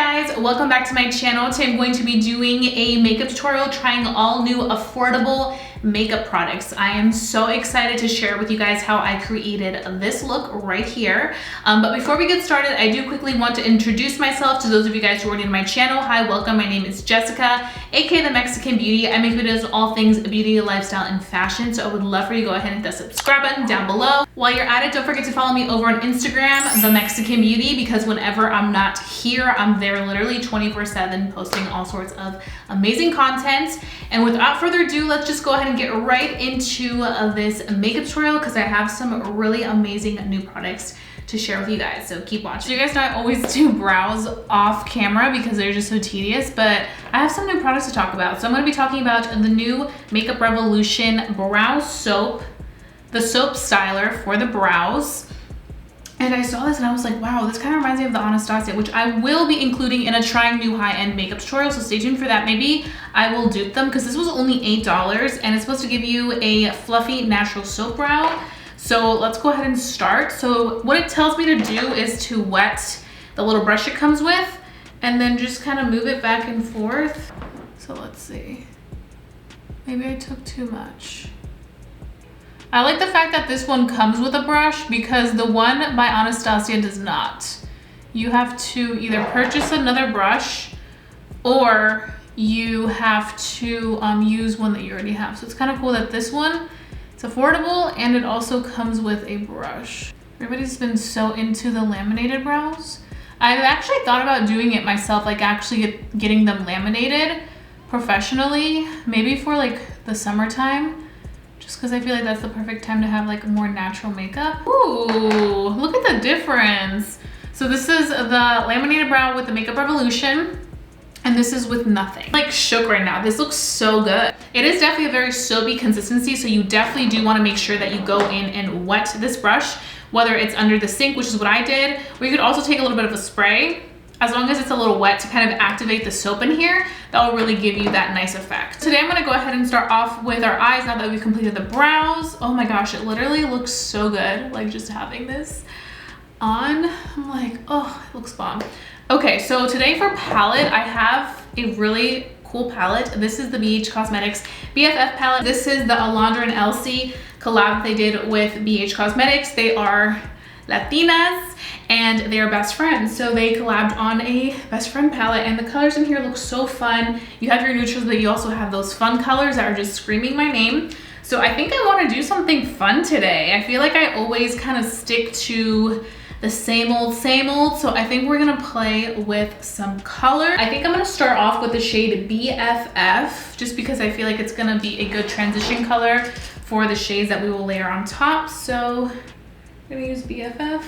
guys, welcome back to my channel. Today I'm going to be doing a makeup tutorial trying all new affordable makeup products. I am so excited to share with you guys how I created this look right here. But before we get started, I do quickly want to introduce myself to those of you guys who are new to my channel. Hi, welcome. My name is Jessica, aka The Mexican Beauty. I make videos on all things beauty, lifestyle, and fashion. So I would love for you to go ahead and hit the subscribe button down below. While you're at it, don't forget to follow me over on Instagram, The Mexican Beauty, because whenever I'm not here, I'm there literally 24/7 posting all sorts of amazing content. And without further ado, let's just go ahead and get right into this makeup tutorial because I have some really amazing new products to share with you guys, so keep watching. You guys know I always do brows off camera because they're just so tedious, but I have some new products to talk about. So I'm going to be talking about the new Makeup Revolution Brow Soap, the soap styler for the brows. And I saw this and I was like, wow, this kind of reminds me of the Anastasia, which I will be including in a trying new high-end makeup tutorial, so stay tuned for that. Maybe I will dupe them because this was only $8 and it's supposed to give you a fluffy natural soap brow. So let's go ahead and start. So what it tells me to do is to wet the little brush it comes with and then just kind of move it back and forth. So let's see, maybe I took too much. I like the fact that this one comes with a brush because the one by Anastasia does not. You have to either purchase another brush or you have to use one that you already have. So it's kind of cool that this one, it's affordable and it also comes with a brush. Everybody's been so into the laminated brows. I've actually thought about doing it myself, like actually getting them laminated professionally, maybe for like the summertime. Just because I feel like that's the perfect time to have like more natural makeup. Ooh, look at the difference. So this is the laminated brow with the Makeup Revolution, and this is with nothing. I'm like shook right now. This looks so good. It is definitely a very soapy consistency, so you definitely do want to make sure that you go in and wet this brush, whether it's under the sink, which is what I did, or you could also take a little bit of a spray. As long as it's a little wet to kind of activate the soap in here, that will really give you that nice effect. Today I'm gonna go ahead and start off with our eyes now that we've completed the brows. Oh my gosh, it literally looks so good. Like just having this on, I'm like, oh, it looks bomb. Okay, so today for palette, I have a really cool palette. This is the BH Cosmetics BFF palette. This is the Alondra and Elsie collab they did with BH Cosmetics. They are Latinas and they are best friends, so they collabed on a best friend palette, and the colors in here look so fun. You have your neutrals, but you also have those fun colors that are just screaming my name. So I think I want to do something fun today. I feel like I always kind of stick to the same old, so I think we're gonna play with some color. I think I'm gonna start off with the shade BFF just because I feel like it's gonna be a good transition color for the shades that we will layer on top. So I'm gonna use BFF.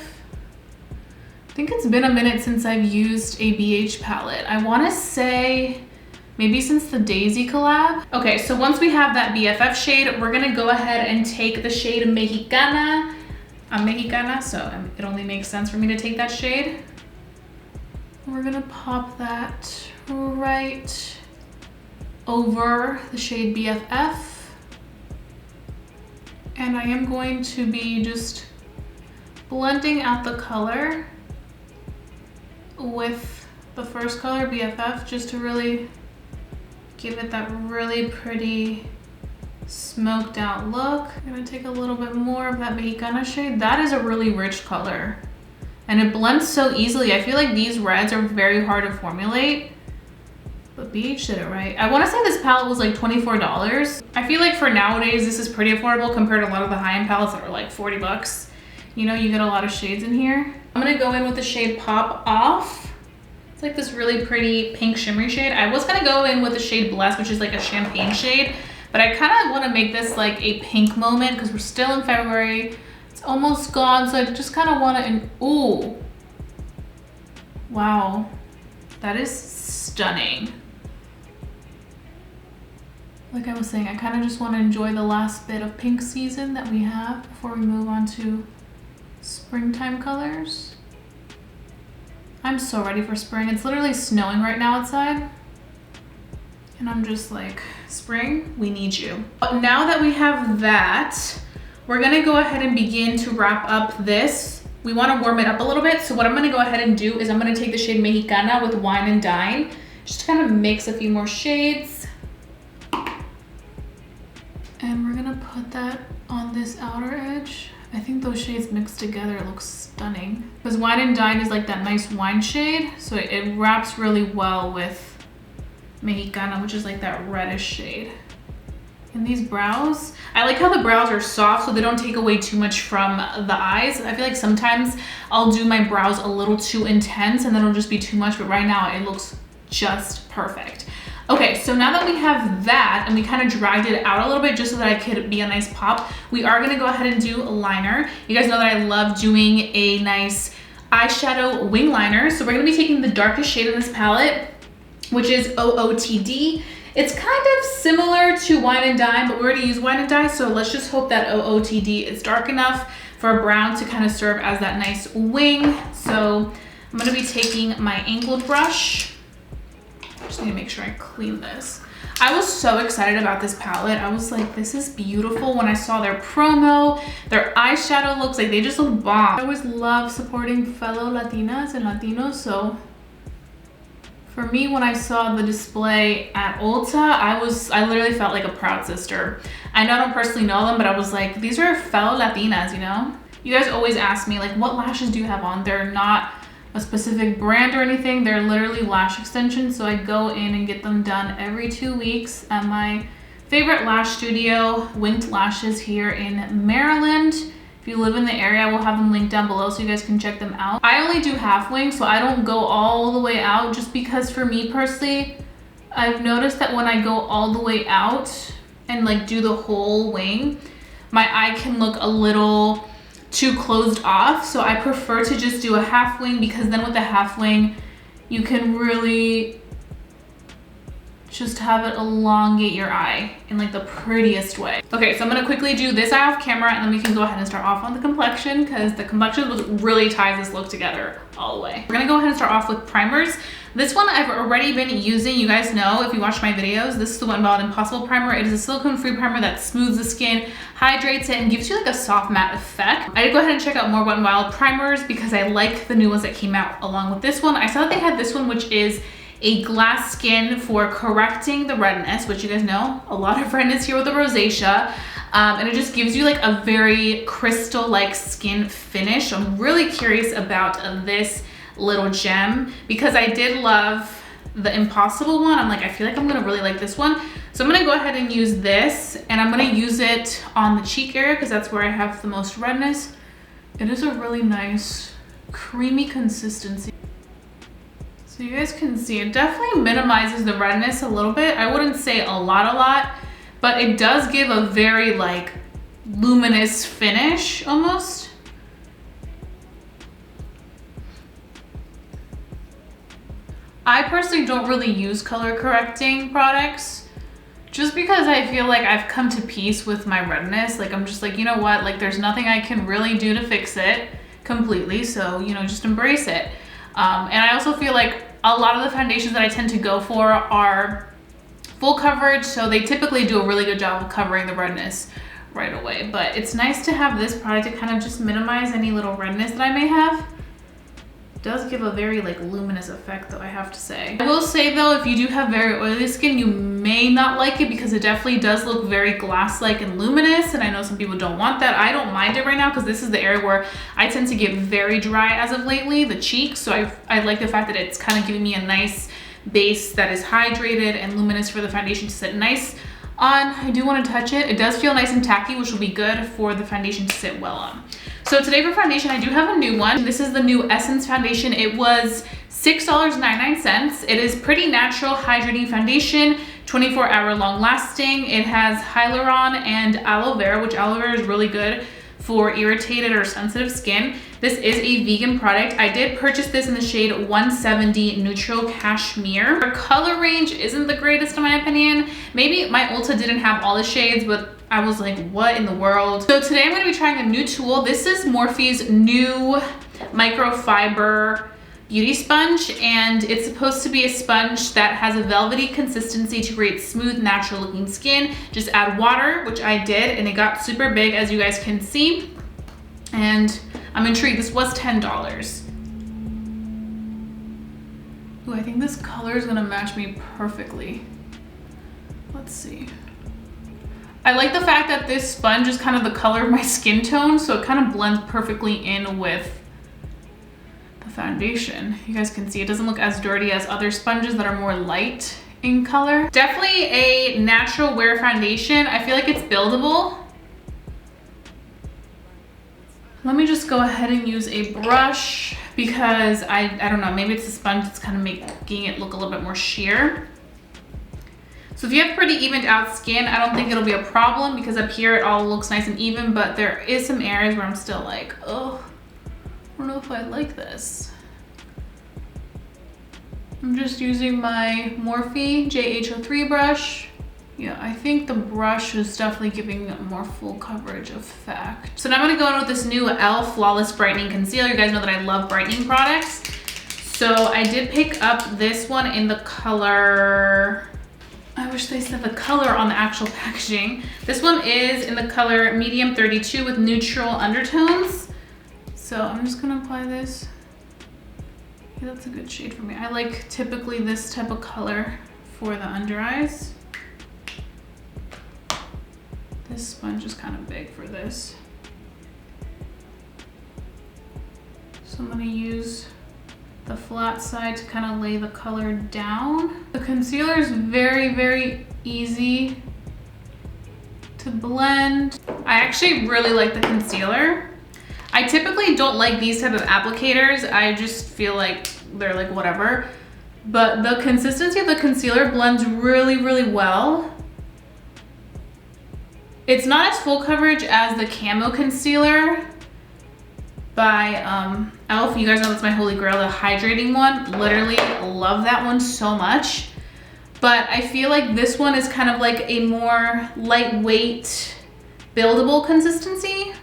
I think it's been a minute since I've used a BH palette. I wanna say maybe since the Daisy collab. Okay, so once we have that BFF shade, we're gonna go ahead and take the shade Mexicana. I'm Mexicana, so it only makes sense for me to take that shade. We're gonna pop that right over the shade BFF. And I am going to be just blending out the color with the first color, BFF, just to really give it that really pretty smoked out look. I'm gonna take a little bit more of that Mexicana shade. That is a really rich color and it blends so easily. I feel like these reds are very hard to formulate, but BH did it right. I want to say this palette was like $24. I feel like for nowadays this is pretty affordable compared to a lot of the high-end palettes that are like 40 bucks. You know, you get a lot of shades in here. I'm gonna go in with the shade Pop Off. It's like this really pretty pink shimmery shade. I was gonna go in with the shade Bless, which is like a champagne shade, but I kind of want to make this like a pink moment because we're still in February. It's almost gone, so I just kind of want to, ooh. Wow, that is stunning. Like I was saying, I kind of just want to enjoy the last bit of pink season that we have before we move on to springtime colors. I'm so ready for spring. It's literally snowing right now outside. And I'm just like, spring, we need you. But now that we have that, we're gonna go ahead and begin to wrap up this we want to warm it up a little bit. So what I'm going to go ahead and do is I'm going to take the shade Mexicana with Wine and Dine, just to kind of mix a few more shades. And we're going to put that on this outer edge. I think those shades mixed together looks stunning. Because Wine and Dine is like that nice wine shade, so it wraps really well with Mexicana, which is like that reddish shade. And these brows, I like how the brows are soft so they don't take away too much from the eyes. I feel like sometimes I'll do my brows a little too intense and then it'll just be too much, but right now it looks just perfect. Okay, so now that we have that and we kind of dragged it out a little bit just so that I could be a nice pop, we are gonna go ahead and do a liner. You guys know that I love doing a nice eyeshadow wing liner. So we're gonna be taking the darkest shade in this palette, which is OOTD. It's kind of similar to Wine and Dine, but we already use Wine and Dine, so let's just hope that OOTD is dark enough for a brown to kind of serve as that nice wing. So I'm gonna be taking my angled brush. Just need to make sure I clean this. I was so excited about this palette. I was like, this is beautiful. When I saw their promo, their eyeshadow looks like they just look bomb. I always love supporting fellow Latinas and Latinos, so for me, when I saw the display at Ulta, I literally felt like a proud sister. I know I don't personally know them, but I was like, these are fellow Latinas, you know? You guys always ask me, like, what lashes do you have on? They're not a specific brand or anything. They're literally lash extensions. So I go in and get them done every 2 weeks at my favorite lash studio, Winked Lashes here in Maryland. If you live in the area, I will have them linked down below so you guys can check them out. I only do half wing, so I don't go all the way out, just because for me personally, I've noticed that when I go all the way out and like do the whole wing, my eye can look a little too closed off. So I prefer to just do a half wing, because then with the half wing, you can really just have it elongate your eye in like the prettiest way. Okay, so I'm gonna quickly do this eye off camera and then we can go ahead and start off on the complexion, because the complexion really ties this look together all the way. We're gonna go ahead and start off with primers. This one I've already been using. You guys know, if you watch my videos, this is the Wet n Wild Impossible Primer. It is a silicone-free primer that smooths the skin, hydrates it, and gives you like a soft matte effect. I did go ahead and check out more Wet n Wild primers because I like the new ones that came out along with this one. I saw that they had this one, which is a glass skin for correcting the redness, which you guys know, a lot of redness here with the rosacea. And it just gives you like a very crystal-like skin finish. I'm really curious about this little gem because I did love the Impossible one. I'm like, I feel like I'm gonna really like this one. So I'm gonna go ahead and use this, and I'm gonna use it on the cheek area because that's where I have the most redness. It is a really nice creamy consistency. So you guys can see it definitely minimizes the redness a little bit. I wouldn't say a lot, but it does give a very like luminous finish almost. I personally don't really use color correcting products just because I feel like I've come to peace with my redness. Like I'm just like, you know what, like there's nothing I can really do to fix it completely. So, you know, just embrace it. And I also feel like a lot of the foundations that I tend to go for are full coverage. So they typically do a really good job of covering the redness right away. But it's nice to have this product to kind of just minimize any little redness that I may have. Does give a very like luminous effect though, I have to say. I will say though, if you do have very oily skin, you may not like it because it definitely does look very glass-like and luminous, and I know some people don't want that. I don't mind it right now because this is the area where I tend to get very dry as of lately, the cheeks. So I like the fact that it's kind of giving me a nice base that is hydrated and luminous for the foundation to sit nice on. I do want to touch it. It does feel nice and tacky, which will be good for the foundation to sit well on. So today for foundation, I do have a new one. This is the new Essence foundation. It was $6.99. It is pretty natural hydrating foundation, 24-hour long lasting. It has hyaluron and aloe vera, which aloe vera is really good for irritated or sensitive skin. This is a vegan product. I did purchase this in the shade 170 Neutral Cashmere. Her color range isn't the greatest in my opinion. Maybe my Ulta didn't have all the shades, but I was like, what in the world? So today I'm gonna be trying a new tool. This is Morphe's new microfiber beauty sponge, and it's supposed to be a sponge that has a velvety consistency to create smooth, natural looking skin. Just add water, which I did, and it got super big as you guys can see. And I'm intrigued. This was $10. Ooh, I think this color is gonna match me perfectly. Let's see. I like the fact that this sponge is kind of the color of my skin tone, so it kind of blends perfectly in with the foundation. You guys can see it doesn't look as dirty as other sponges that are more light in color. Definitely a natural wear foundation. I feel like it's buildable. Let me just go ahead and use a brush because I don't know, maybe it's the sponge that's kind of making it look a little bit more sheer. So if you have pretty evened out skin, I don't think it'll be a problem because up here it all looks nice and even, but there is some areas where I'm still like, oh, I don't know if I like this. I'm just using my Morphe JH03 brush. Yeah, I think the brush is definitely giving more full coverage effect. So now I'm gonna go in with this new e.l.f. Flawless Brightening Concealer. You guys know that I love brightening products. So I did pick up this one in the color, I wish they said the color on the actual packaging. This one is in the color medium 32 with neutral undertones. So I'm just gonna apply this. Yeah, that's a good shade for me. I like typically this type of color for the under eyes. This sponge is kind of big for this. So I'm gonna use the flat side to kind of lay the color down. The concealer is very, very easy to blend. I actually really like the concealer. I typically don't like these type of applicators. I just feel like they're like whatever. But the consistency of the concealer blends really, really well. It's not as full coverage as the Camo Concealer by e.l.f. You guys know that's my holy grail, the hydrating one. Literally love that one so much. But I feel like this one is kind of like a more lightweight, buildable consistency.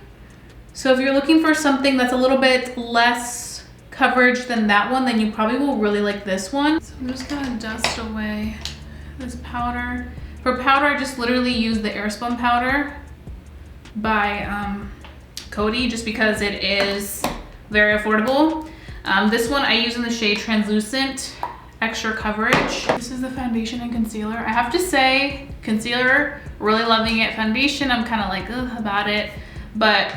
So if you're looking for something that's a little bit less coverage than that one, then you probably will really like this one. So I'm just gonna dust away this powder. For powder, I just literally use the Airspun powder by Coty just because it is very affordable. This one I use in the shade Translucent Extra Coverage. This is the foundation and concealer. I have to say, concealer, really loving it. Foundation, I'm kind of like, ugh, about it. But,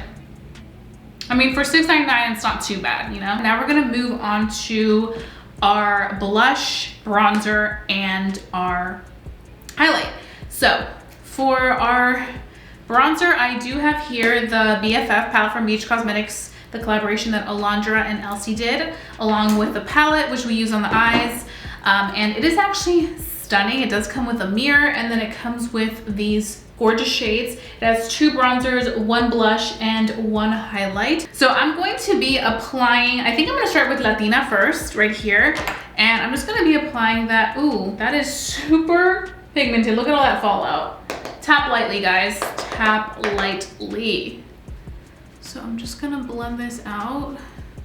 I mean, for $6.99, it's not too bad, you know? Now we're gonna move on to our blush, bronzer, and our highlight. So for our bronzer, I do have here the BFF palette from BH Cosmetics, the collaboration that Alondra and Elsie did, along with the palette, which we use on the eyes. And it is actually stunning. It does come with a mirror, and then it comes with these gorgeous shades. It has 2 bronzers, 1 blush, and 1 highlight. So I'm going to be applying, I think I'm gonna start with Latina first, right here. And I'm just gonna be applying that. Ooh, that is super pigmented. Look at all that fallout. Tap lightly, guys. Tap lightly. So I'm just gonna blend this out.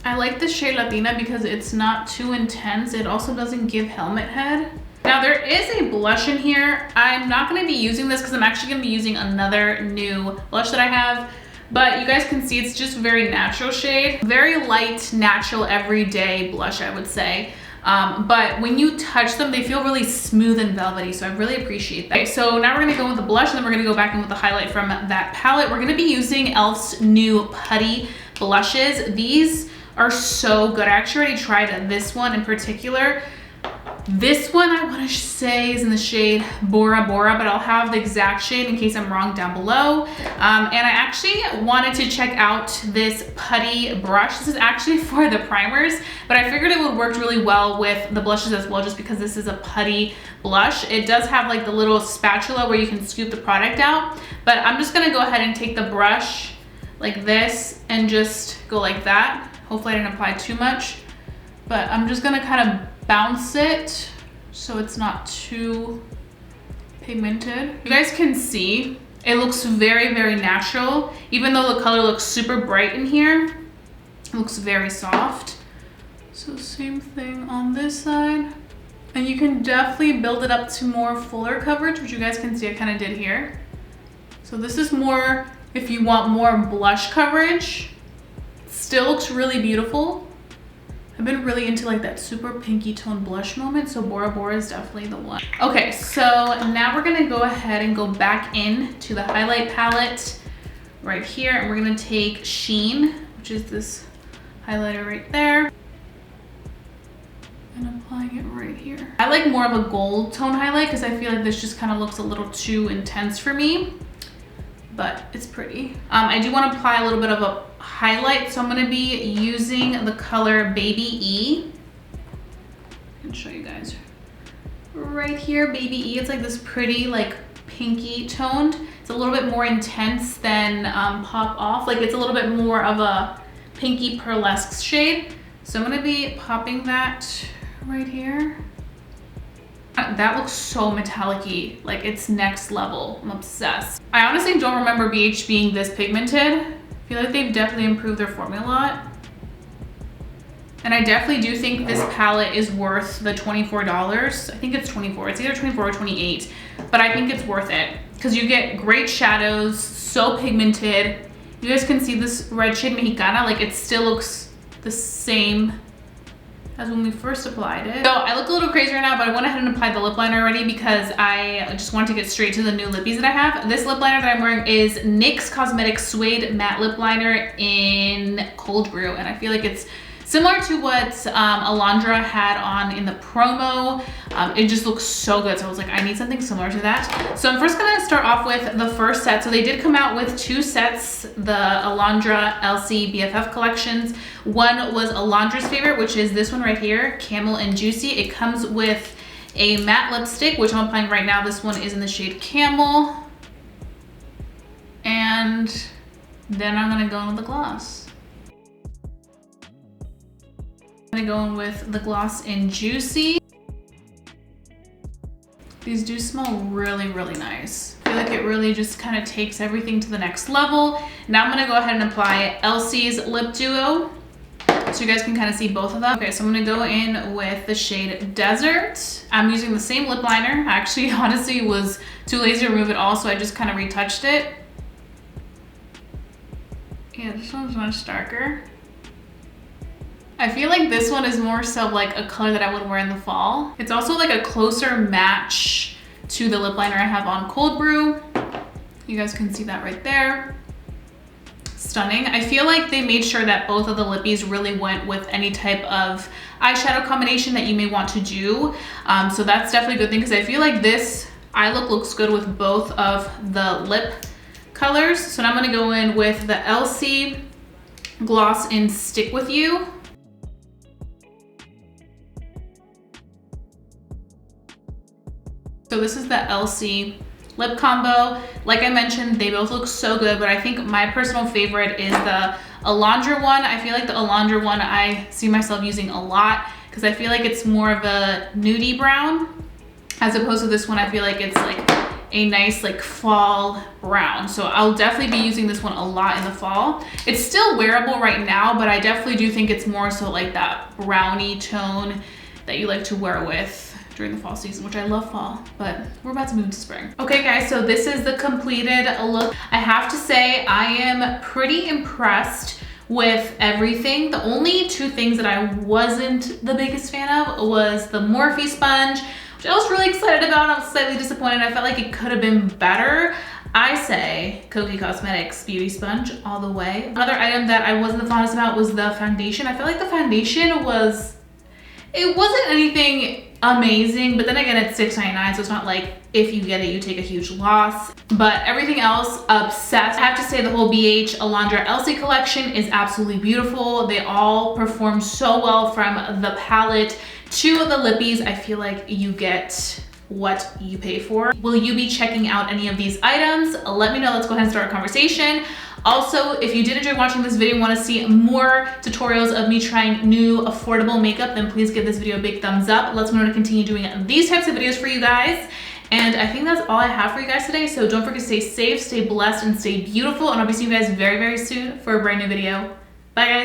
I like the shade Latina because it's not too intense. It also doesn't give helmet head. Now there is a blush in here. I'm not gonna be using this because I'm actually gonna be using another new blush that I have. But you guys can see it's just very natural shade. Very light, natural, everyday blush, I would say. But when you touch them, they feel really smooth and velvety, so I really appreciate that. Okay, so now we're gonna go with the blush, and then we're gonna go back in with the highlight from that palette. We're gonna be using e.l.f.'s new Putty blushes. These are so good. I actually already tried this one in particular. This one I want to say is in the shade Bora Bora, but I'll have the exact shade in case I'm wrong down below. And I actually wanted to check out this Putty brush. This is actually for the primers, but I figured it would work really well with the blushes as well, just because this is a Putty blush. It does have like the little spatula where you can scoop the product out, but I'm just gonna go ahead and take the brush like this and just go like that. Hopefully I didn't apply too much, but I'm just gonna kind of bounce it so it's not too pigmented. You guys can see it looks very, very natural. Even though the color looks super bright in here, it looks very soft. So same thing on this side. And you can definitely build it up to more fuller coverage, which you guys can see I kind of did here. So this is more if you want more blush coverage. Still looks really beautiful. I've been really into like that super pinky tone blush moment, so Bora Bora is definitely the one. Okay, so now we're gonna go ahead and go back in to the highlight palette right here, and we're gonna take Sheen, which is this highlighter right there, and applying it right here. I like more of a gold tone highlight because I feel like this just kind of looks a little too intense for me, but it's pretty. I do want to apply a little bit of a highlight, so I'm going to be using the color Baby E. I can show you guys right here. Baby E, it's like this pretty like pinky toned. It's a little bit more intense than Pop Off. Like it's a little bit more of a pinky pearlesque shade. So I'm going to be popping that right here. That looks so metallic-y, like it's next level. I'm obsessed. I honestly don't remember BH being this pigmented. I feel like they've definitely improved their formula a lot. And I definitely do think this palette is worth the $24. I think it's 24. It's either 24 or 28, but I think it's worth it because you get great shadows, so pigmented. You guys can see this red shade Mexicana, like it still looks the same as when we first applied it. So I look a little crazy right now, but I went ahead and applied the lip liner already because I just wanted to get straight to the new lippies that I have. This lip liner that I'm wearing is NYX Cosmetics Suede Matte Lip Liner in Cold Brew, and I feel like it's similar to what Alondra had on in the promo. It just looks so good. So I was like, I need something similar to that. So I'm first gonna start off with the first set. So they did come out with 2 sets, the Alondra LC BFF collections. One was Alondra's favorite, which is this one right here, Camel and Juicy. It comes with a matte lipstick, which I'm applying right now. This one is in the shade Camel. And then I'm gonna go in with the gloss. I'm gonna go in with the gloss in Juicy. These do smell really, really nice. I feel like it really just kind of takes everything to the next level. Now I'm gonna go ahead and apply Elsie's Lip Duo, so you guys can kind of see both of them. Okay, so I'm gonna go in with the shade Desert. I'm using the same lip liner. I actually honestly was too lazy to remove it all, so I just kind of retouched it. Yeah, this one's much darker. I feel like this one is more so like a color that I would wear in the fall. It's also like a closer match to the lip liner I have on Cold Brew. You guys can see that right there. Stunning. I feel like they made sure that both of the lippies really went with any type of eyeshadow combination that you may want to do. So that's definitely a good thing because I feel like this eye look looks good with both of the lip colors. So now I'm gonna go in with the Elsie gloss in Stick With You. So this is the Elsie lip combo. Like I mentioned, they both look so good, but I think my personal favorite is the Alondra one. I feel like the Alondra one I see myself using a lot because I feel like it's more of a nudie brown, as opposed to this one I feel like it's like a nice like fall brown. So I'll definitely be using this one a lot in the fall. It's still wearable right now, but I definitely do think it's more so like that brownie tone that you like to wear with during the fall season, which I love fall, but we're about to move to spring. Okay guys, so this is the completed look. I have to say I am pretty impressed with everything. The only 2 things that I wasn't the biggest fan of was the Morphe sponge, which I was really excited about. I was slightly disappointed. I felt like it could have been better. I say Kokie Cosmetics Beauty Sponge all the way. Another item that I wasn't the fondest about was the foundation. I felt like the foundation it wasn't anything amazing, but then again, it's $6.99, so it's not like if you get it, you take a huge loss. But everything else, obsessed. I have to say the whole BH Alondra Elsie collection is absolutely beautiful. They all perform so well from the palette to the lippies. I feel like you get what you pay for. Will you be checking out any of these items? Let me know. Let's go ahead and start a conversation. Also, if you did enjoy watching this video and want to see more tutorials of me trying new affordable makeup, then please give this video a big thumbs up. Let's know to continue doing these types of videos for you guys. And I think that's all I have for you guys today. So don't forget to stay safe, stay blessed, and stay beautiful. And I'll be seeing you guys very, very soon for a brand new video. Bye guys.